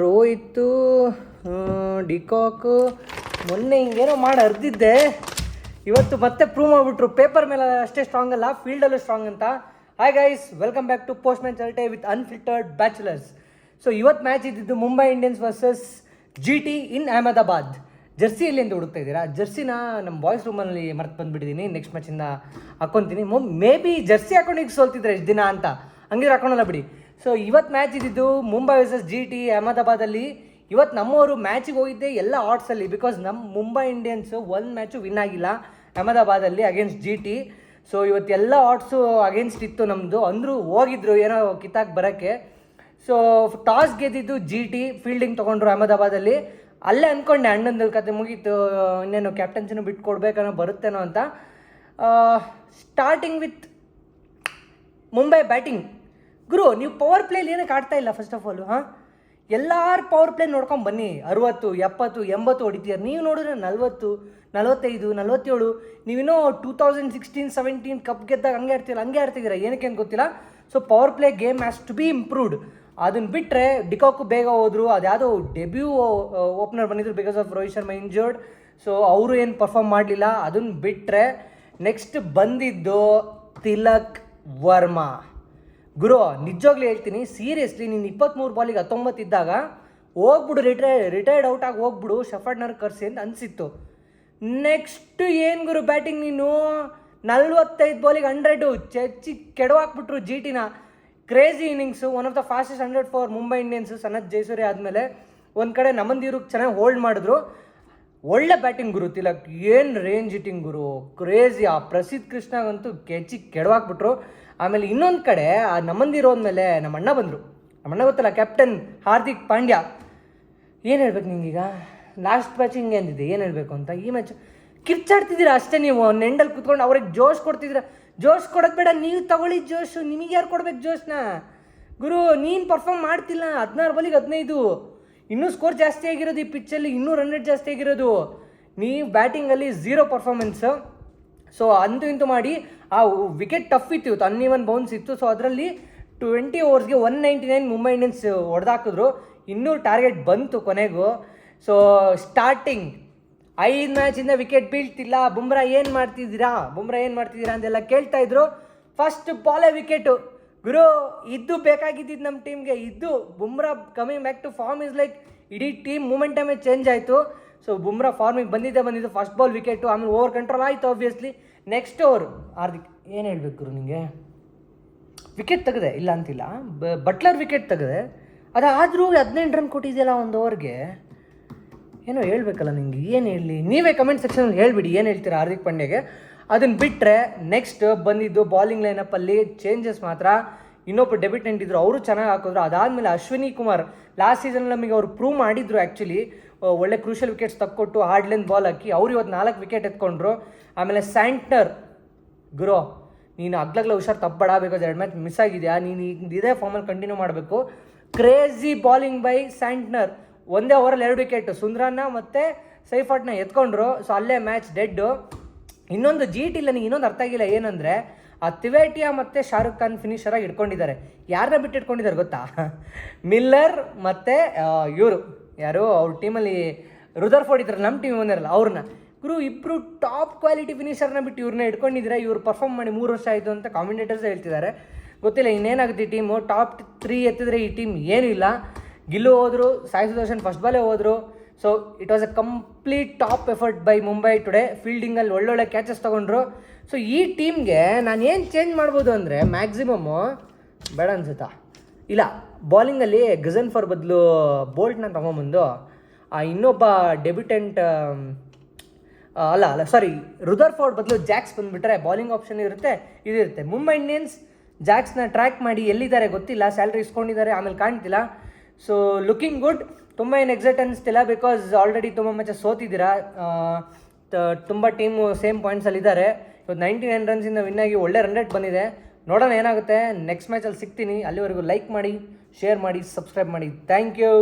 ರೋಹಿತ್ತು ಡಿಕಾಕು ಮೊನ್ನೆ ಹಿಂಗೇನೋ ಮಾಡಿ ಅರ್ದಿದ್ದೆ. ಇವತ್ತು ಮತ್ತೆ ಪ್ರೂವ್ ಮಾಡಿಬಿಟ್ರು. ಪೇಪರ್ ಮೇಲೆ ಅಷ್ಟೇ ಸ್ಟ್ರಾಂಗ್ ಅಲ್ಲ, ಫೀಲ್ಡಲ್ಲೂ ಸ್ಟ್ರಾಂಗ್ ಅಂತ. Hi guys, welcome back to post man ಚರ್ಟೆ ವಿತ್ ಅನ್ಫಿಲ್ಟರ್ಡ್ ಬ್ಯಾಚುಲರ್ಸ್. ಸೊ ಇವತ್ತು ಮ್ಯಾಚ್ ಇದ್ದಿದ್ದು Mumbai Indians versus GT in Ahmedabad. Jersey ಎಲ್ಲಿಂದ ಹುಡುಕ್ತಾ ಇದ್ದೀರಾ? ಜರ್ಸಿನ ನಮ್ಮ ಬಾಯ್ಸ್ ರೂಮಲ್ಲಿ ಮರ್ತು ಬಂದುಬಿಟ್ಟಿದ್ದೀನಿ. ನೆಕ್ಸ್ಟ್ ಮ್ಯಾಚಿಂದ ಹಾಕ್ಕೊತೀನಿ. ಮೇ ಬಿ ಜರ್ಸಿ ಹಾಕೊಂಡು ಈಗ ಸೋಲ್ತಿದ್ರೆ ಎಷ್ಟು ದಿನ ಅಂತ, ಹಂಗಿದ್ರೆ ಹಾಕೊಳ್ಳಲ್ಲ ಬಿಡಿ. ಸೊ ಇವತ್ತು ಮ್ಯಾಚ್ ಇದ್ದಿದ್ದು ಮುಂಬೈ ವರ್ಸಸ್ GT ಅಹಮದಾಬಾದಲ್ಲಿ. ಇವತ್ತು ನಮ್ಮವರು ಮ್ಯಾಚಿಗೆ ಹೋಗಿದ್ದೆ ಎಲ್ಲ ಆಟ್ಸಲ್ಲಿ, ಬಿಕಾಸ್ ನಮ್ಮ ಮುಂಬೈ ಇಂಡಿಯನ್ಸು ಒಂದು ಮ್ಯಾಚು ವಿನ್ ಆಗಿಲ್ಲ ಅಹಮದಾಬಾದಲ್ಲಿ ಅಗೇನ್ಸ್ಟ್ GT. ಸೊ ಇವತ್ತು ಎಲ್ಲ ಆಟ್ಸು ಅಗೇನ್ಸ್ಟ್ ಇತ್ತು ನಮ್ಮದು. ಅಂದರೂ ಹೋಗಿದ್ರು ಏನೋ ಕಿತ್ತಾಕ್ ಬರೋಕ್ಕೆ. ಸೊ ಟಾಸ್ ಗೆದ್ದಿದ್ದು GT, ಫೀಲ್ಡಿಂಗ್ ತೊಗೊಂಡ್ರು ಅಹಮದಾಬಾದಲ್ಲಿ. ಅಲ್ಲೇ ಅಂದ್ಕೊಂಡೆ ಅಣ್ಣಂದಲ್ಲಿ ಕತೆ ಮುಗೀತು, ಇನ್ನೇನು ಕ್ಯಾಪ್ಟನ್ಸಿನೂ ಬಿಟ್ಟು ಕೊಡ್ಬೇಕನ್ನೋ ಬರುತ್ತೇನೋ ಅಂತ. Starting with Mumbai batting. ಗುರು, ನೀವು ಪವರ್ ಪ್ಲೇಲಿ ಏನಕ್ಕೆ ಆಡ್ತಾ ಇಲ್ಲ ಫಸ್ಟ್ ಆಫ್ ಆಲು? ಎಲ್ಲರೂ ಪವರ್ ಪ್ಲೇ ನೋಡ್ಕೊಂಡು ಬನ್ನಿ. 60, 70, 80 ಹೊಡಿತೀರ. ನೀವು ನೋಡಿದ್ರೆ 40, 45, 47. ನೀವಿನ್ನೂ 2016-17 ಕಪ್ ಗೆದ್ದಾಗ ಹಂಗೆ ಆಡ್ತಿದ್ದೀರ. ಏನಕ್ಕೆ ಅಂತ ಗೊತ್ತಿಲ್ಲ. So power play game has to be improved. ಅದನ್ನು ಬಿಟ್ಟರೆ ಡಿಕಾಕು ಬೇಗ ಹೋದರು. ಅದ್ಯಾವುದೋ ಡೆಬ್ಯೂ ಓಪನರ್ ಬಂದಿದ್ರು because of Rohit Sharma injured. So ಅವರು ಏನು ಪರ್ಫಾರ್ಮ್ ಮಾಡಲಿಲ್ಲ. ಅದನ್ನು ಬಿಟ್ಟರೆ ನೆಕ್ಸ್ಟ್ ಬಂದಿದ್ದು ತಿಲಕ್ ವರ್ಮಾ. ಗುರು, ನಿಜವಾಗ್ಲೂ ಹೇಳ್ತೀನಿ, ಸೀರಿಯಸ್ಲಿ, ನೀನು 23 ಬಾಲಿಗೆ 19 ಇದ್ದಾಗ ಹೋಗ್ಬಿಡು, ರಿಟೈರ್ಡ್ ಔಟ್ ಆಗಿ ಹೋಗ್ಬಿಡು, ಶಫರ್ಡ್ನರ್ ಕರ್ಸಿ ಅಂತ ಅನಿಸಿತ್ತು. ನೆಕ್ಸ್ಟ್ ಏನು ಗುರು ಬ್ಯಾಟಿಂಗ್ ನೀನು? 45 ಬಾಲಿಗೆ 100 ಚಚ್ಚಿ ಕೆಡವಾಕ್ಬಿಟ್ರು GTನ. Crazy innings, one of the fastest 100 for Mumbai Indians. Sanath Jayasuriya ಆದಮೇಲೆ ಒಂದು ಕಡೆ ನಮಂದಿರು ಚೆನ್ನಾಗಿ ಹೋಲ್ಡ್ ಮಾಡಿದ್ರು. ಒಳ್ಳೆ ಬ್ಯಾಟಿಂಗ್ ಗುರು ತಿಲಕ್. ಏನು ರೇಂಜ್ ಹಿಟ್ಟಿಂಗ್ ಗುರು, ಕ್ರೇಜಿ. ಆ ಪ್ರಸಿದ್ಧ ಕೃಷ್ಣಗಂತೂ ಕೆಡವಾಕ್ಬಿಟ್ರು. ಆಮೇಲೆ ಇನ್ನೊಂದು ಕಡೆ ಆ ನಮ್ಮಂದಿರೋದ್ಮೇಲೆ ನಮ್ಮ ಅಣ್ಣ ಬಂದರು. ನಮ್ಮ ಅಣ್ಣ ಗೊತ್ತಲ್ಲ, ಕ್ಯಾಪ್ಟನ್ ಹಾರ್ದಿಕ್ ಪಾಂಡ್ಯ. ಏನು ಹೇಳ್ಬೇಕು ನಿಂಗೀಗ? ಲಾಸ್ಟ್ ಮ್ಯಾಚ್ ಹಿಂಗೆ ಅಂದಿದ್ದೆ, ಏನು ಹೇಳಬೇಕು ಅಂತ. ಈ ಮ್ಯಾಚ್ ಕಿರ್ಚಾಡ್ತಿದ್ದೀರಾ ಅಷ್ಟೇ. ನೀವು ನೆಂಡಲ್ಲಿ ಕುತ್ಕೊಂಡು ಅವ್ರಿಗೆ ಜೋಶ್ ಕೊಡ್ತಿದ್ದೀರಾ. ಜೋಶ್ ಕೊಡೋದು ಬೇಡ, ನೀವು ತಗೊಳ್ಳಿ ಜೋಶು. ನಿಮಗೆ ಯಾರು ಕೊಡ್ಬೇಕು ಜೋಶ್ನ? ಗುರು, ನೀನು ಪರ್ಫಾರ್ಮ್ ಮಾಡ್ತಿಲ್ಲ. 16 ಬಾಲಿಗೆ 15. ಇನ್ನೂ ಸ್ಕೋರ್ ಜಾಸ್ತಿ ಆಗಿರೋದು ಈ ಪಿಚ್ಚಲ್ಲಿ, ಇನ್ನೂ ರನ್ ರೇಟ್ ಜಾಸ್ತಿ ಆಗಿರೋದು. ನೀವು ಬ್ಯಾಟಿಂಗಲ್ಲಿ 0 ಪರ್ಫಾರ್ಮೆನ್ಸು. ಸೊ ಅಂತೂ ಇಂತೂ ಮಾಡಿ. ಆ ವಿಕೆಟ್ ಟಫ್ ಇತ್ತು ಇವತ್ತು, ಅನ್ಇವನ್ ಬೌನ್ಸ್ ಇತ್ತು. ಸೊ ಅದರಲ್ಲಿ 20 ಓವರ್ಸ್ಗೆ 199 ಮುಂಬೈ ಇಂಡಿಯನ್ಸ್ ಹೊಡೆದಾಕಿದ್ರು. ಇನ್ನೂ ಟಾರ್ಗೆಟ್ ಬಂತು ಕೊನೆಗೂ. ಸೊ ಸ್ಟಾರ್ಟಿಂಗ್ 5 ಮ್ಯಾಚಿಂದ ವಿಕೆಟ್ ಬೀಳ್ತಿಲ್ಲ. ಬುಮ್ರಾ ಏನು ಮಾಡ್ತಿದ್ದೀರಾ ಅಂತೆಲ್ಲ ಕೇಳ್ತಾಯಿದ್ರು. First ಬಾಲೇ wicket. ಗುರು, ಇದು ಬೇಕಾಗಿದ್ದಿದ್ದು ನಮ್ಮ ಟೀಮ್ಗೆ. ಇದು Bumrah coming back to form is like ಇಡೀ ಟೀಮ್ ಮೂಮೆಂಟಮೇ ಚೇಂಜ್ ಆಯಿತು. ಸೊ ಬುಮ್ರಾ ಫಾರ್ಮಿಗೆ ಬಂದಿದ್ದು ಫಸ್ಟ್ ಬಾಲ್ ವಿಕೆಟು. ಆಮೇಲೆ ಓವರ್ ಕಂಟ್ರೋಲ್ ಆಯಿತು ಆಬ್ವಿಯಸ್ಲಿ. ನೆಕ್ಸ್ಟ್ ಓವರ್ ಹಾರ್ದಿಕ್ ಏನು ಹೇಳ್ಬೇಕು ಗುರು ನಿಮಗೆ? ವಿಕೆಟ್ ತೆಗೆದೆ, ಇಲ್ಲ ಅಂತಿಲ್ಲ. ಬಟ್ಲರ್ ವಿಕೆಟ್ ತೆಗೆದೆ. ಅದಾದರೂ 18 ರನ್ ಕೊಟ್ಟಿದೆಯಲ್ಲ ಒಂದು ಓವರ್ಗೆ. ಏನೋ ಹೇಳ್ಬೇಕಲ್ಲ ನಿಂಗೆ. ಏನು ಹೇಳಲಿ? ನೀವೇ ಕಮೆಂಟ್ ಸೆಕ್ಷನಲ್ಲಿ ಹೇಳ್ಬಿಡಿ ಏನು ಹೇಳ್ತೀರಾ ಹಾರ್ದಿಕ್ ಪಾಂಡ್ಯಗೆ. ಅದನ್ನು ಬಿಟ್ಟರೆ ನೆಕ್ಸ್ಟ್ ಬಂದಿದ್ದು ಬಾಲಿಂಗ್ ಲೈನಪ್ಪಲ್ಲಿ ಚೇಂಜಸ್ ಮಾತ್ರ. ಇನ್ನೊಬ್ಬರು ಡೆಬ್ಯೂಟೆಂಟ್ ಇದ್ದರು, ಅವರು ಚೆನ್ನಾಗಿ ಹಾಕಿದ್ರು. ಅದಾದಮೇಲೆ ಅಶ್ವಿನಿ ಕುಮಾರ್ ಲಾಸ್ಟ್ ಸೀಸನ್ ನಮಗೆ ಅವರು ಪ್ರೂವ್ ಮಾಡಿದ್ರು. ಆ್ಯಕ್ಚುಲಿ ಒಳ್ಳೆ ಕ್ರೂಷಲ್ ವಿಕೆಟ್ಸ್ ತಕ್ಕೊಟ್ಟು ಹಾರ್ಡ್ ಲೆಂತ್ ಬಾಲ್ ಹಾಕಿ ಅವ್ರು ಇವತ್ತು 4 ವಿಕೆಟ್ ಎತ್ಕೊಂಡ್ರು. ಆಮೇಲೆ ಸ್ಯಾಂಟ್ನರ್. ಗುರು, ನೀನು ಅಗ್ಲಗ್ಲ ಹುಷಾರು ತಪ್ಪಬೇಡ, ಬಿಕಾಸ್ 2 ಮ್ಯಾಚ್ ಮಿಸ್ ಆಗಿದೆಯಾ. ನೀನು ಇದೇ ಫಾರ್ಮಲ್ಲಿ ಕಂಟಿನ್ಯೂ ಮಾಡಬೇಕು. Crazy bowling by Santner. ಒಂದೇ ಓವರಲ್ಲಿ 2 ವಿಕೆಟ್. ಸುಂದ್ರನ್ನ ಮತ್ತು ಸೈಫಾಟ್ನ ಎತ್ಕೊಂಡ್ರು. ಸೊ ಅಲ್ಲೇ ಮ್ಯಾಚ್ ಡೆಡ್ಡು. ಇನ್ನೊಂದು GT ನನಗೆ ಇನ್ನೊಂದು ಅರ್ಥ ಆಗಿಲ್ಲ. ಏನಂದರೆ ಆ ತಿವೇಟಿಯಾ ಮತ್ತು ಶಾರುಖ್ ಖಾನ್ ಫಿನಿಷರಾಗಿ ಇಟ್ಕೊಂಡಿದ್ದಾರೆ. ಯಾರನ್ನ ಬಿಟ್ಟು ಇಟ್ಕೊಂಡಿದ್ದಾರೆ ಗೊತ್ತಾ? ಮಿಲ್ಲರ್ ಮತ್ತು ಇವರು ಯಾರು ಅವ್ರ ಟೀಮಲ್ಲಿ ರುದರ್ಫೋರ್ಡ್ ಇದ್ದಾರೆ, ನಮ್ಮ ಟೀಮ್ ಬಂದಿರಲ್ಲ ಅವ್ರನ್ನ. ಗುರು, ಇಬ್ಬರು ಟಾಪ್ ಕ್ವಾಲಿಟಿ ಫಿನಿಷರ್ನ ಬಿಟ್ಟು ಇವ್ರನ್ನ ಇಟ್ಕೊಂಡಿದ್ರೆ. ಇವ್ರು ಪರ್ಫಾರ್ಮ್ ಮಾಡಿ 3 ವರ್ಷ ಆಯಿತು ಅಂತ ಕಾಮೆಂಟೇಟರ್ಸ್ ಹೇಳ್ತಿದ್ದಾರೆ. ಗೊತ್ತಿಲ್ಲ ಇನ್ನೇನಾಗುತ್ತೆ ಈ ಟೀಮು. ಟಾಪ್ 3 ಎತ್ತಿದ್ರೆ ಈ ಟೀಮ್ ಏನೂ ಇಲ್ಲ. ಗಿಲ್ಲು ಹೋದರು, ಸಾಯಿ ಸುದರ್ಶನ್ ಫಸ್ಟ್ ಬಾಲೇ ಹೋದರು. So it was a complete top effort by Mumbai today. ಫೀಲ್ಡಿಂಗಲ್ಲಿ ಒಳ್ಳೊಳ್ಳೆ ಕ್ಯಾಚಸ್ ತೊಗೊಂಡ್ರು. ಸೊ ಈ ಟೀಮ್ಗೆ ನಾನು ಏನು ಚೇಂಜ್ ಮಾಡ್ಬೋದು ಅಂದರೆ ಮ್ಯಾಕ್ಸಿಮಮ್ಮು ಬೇಡ ಅನ್ಸುತ್ತಾ? ಇಲ್ಲ, ಬಾಲಿಂಗಲ್ಲಿ ಗಜನ್ಫರ್ ಬದಲು ಬೋಲ್ಟ್ನ ತೊಗೊಂಬಂದು ಇನ್ನೊಬ್ಬ ಡೆಬ್ಯೂಟೆಂಟ್ ಸಾರಿ ರುದರ್ಫೋರ್ಡ್ ಬದಲು ಜಾಕ್ಸ್ ಬಂದುಬಿಟ್ರೆ ಬಾಲಿಂಗ್ ಆಪ್ಷನ್ ಇದಿರುತ್ತೆ. ಮುಂಬೈ ಇಂಡಿಯನ್ಸ್ ಜಾಕ್ಸ್ನ ಟ್ರ್ಯಾಕ್ ಮಾಡಿ ಎಲ್ಲಿದ್ದಾರೆ ಗೊತ್ತಿಲ್ಲ, ಸ್ಯಾಲ್ರಿ ಇಸ್ಕೊಂಡಿದ್ದಾರೆ, ಆಮೇಲೆ ಕಾಣ್ತಿಲ್ಲ. So looking good. ತುಂಬ ಏನು ಎಕ್ಸೈಟ್ ಅನಿಸ್ತಿಲ್ಲ, ಬಿಕಾಸ್ ಆಲ್ರೆಡಿ ತುಂಬ ಮ್ಯಾಚಸ್ ಸೋತಿದ್ದೀರಾ. ತುಂಬ ಟೀಮು ಸೇಮ್ ಪಾಯಿಂಟ್ಸಲ್ಲಿದ್ದಾರೆ. ಇವತ್ತು 99 ರನ್ಸಿಂದ ವಿನ್ ಆಗಿ ಒಳ್ಳೆ ರನ್ ರೇಟ್ ಬಂದಿದೆ. ನೋಡೋಣ ಏನಾಗುತ್ತೆ. ನೆಕ್ಸ್ಟ್ ಮ್ಯಾಚಲ್ಲಿ ಸಿಗ್ತೀನಿ. ಅಲ್ಲಿವರೆಗೂ ಲೈಕ್ ಮಾಡಿ, ಶೇರ್ ಮಾಡಿ, ಸಬ್ಸ್ಕ್ರೈಬ್ ಮಾಡಿ. Thank you.